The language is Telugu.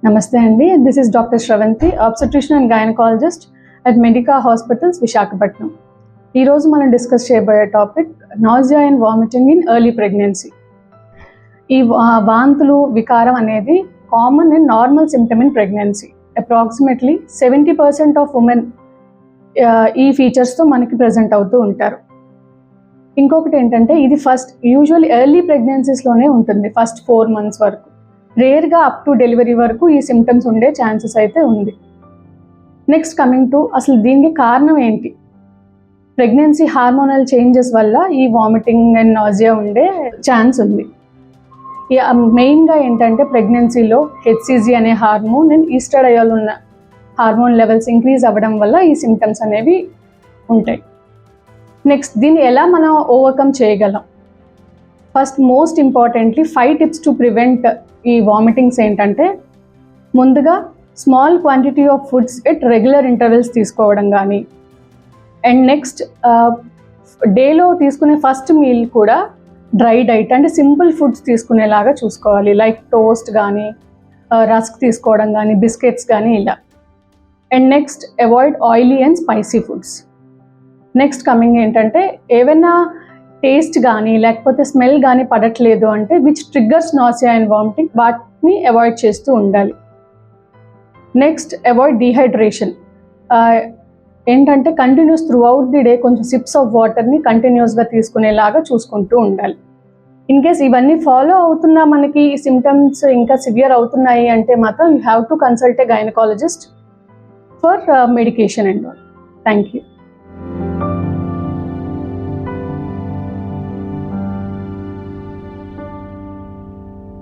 Namaste Andy, this is Dr. Shravanti, obstetrician and gynecologist at Medica Hospitals, Visakhapatnam. ఈ రోజు మనం డిస్కస్ చేయబోయే topic nausea and vomiting in early pregnancy. ఈ వాంతులు వికారం అనేది common and normal symptom in pregnancy. Approximately 70% of women ఈ ఫీచర్స్తో మనకి ప్రజెంట్ అవుతూ ఉంటారు. ఇంకొకటి ఏంటంటే ఇది యూజువల్లీ ఎర్లీ ప్రెగ్నెన్సీస్లోనే ఉంటుంది, ఫస్ట్ 4 months వరకు. రేర్గా అప్ టు డెలివరీ వరకు ఈ సిమ్టమ్స్ ఉండే ఛాన్సెస్ అయితే ఉంది. నెక్స్ట్ కమింగ్ టు అసలు దీనికి కారణం ఏంటి? ప్రెగ్నెన్సీ హార్మోనల్ చేంజెస్ వల్ల ఈ వామిటింగ్ అండ్ నాజియా ఉండే ఛాన్స్ ఉంది. మెయిన్గా ఏంటంటే ప్రెగ్నెన్సీలో హెచ్సిజి అనే హార్మోన్ అండ్ ఈస్ట్రాడియోల్ ఉన్న హార్మోన్ లెవెల్స్ ఇంక్రీజ్ అవ్వడం వల్ల ఈ సిమ్టమ్స్ అనేవి ఉంటాయి. నెక్స్ట్ దీన్ని ఎలా మనం ఓవర్కమ్ చేయగలం? First most importantly 5 tips to prevent ఈ వామిటింగ్స్ ఏంటంటే, ముందుగా small quantity of foods at regular intervals తీసుకోవడం కానీ, అండ్ నెక్స్ట్ డేలో తీసుకునే ఫస్ట్ మీల్ కూడా డ్రై డైట్ అంటే సింపుల్ ఫుడ్స్ తీసుకునేలాగా చూసుకోవాలి. లైక్ టోస్ట్ కానీ, రస్క్ తీసుకోవడం కానీ, బిస్కెట్స్ కానీ ఇలా. And next avoid oily and spicy foods. Next coming ఏంటంటే ఏవైనా టేస్ట్ కానీ లేకపోతే స్మెల్ కానీ పడట్లేదు అంటే which triggers nausea and vomiting, వాటిని అవాయిడ్ చేస్తూ ఉండాలి. Next avoid dehydration. ఏంటంటే continuous throughout the day కొంచెం సిప్స్ ఆఫ్ వాటర్ని కంటిన్యూస్గా తీసుకునేలాగా చూసుకుంటూ ఉండాలి. ఇన్ కేస్ ఇవన్నీ ఫాలో అవుతున్నా మనకి సిమ్టమ్స్ ఇంకా సివియర్ అవుతున్నాయి అంటే మాత్రం you have to consult a gynaecologist for medication and all. Thank you.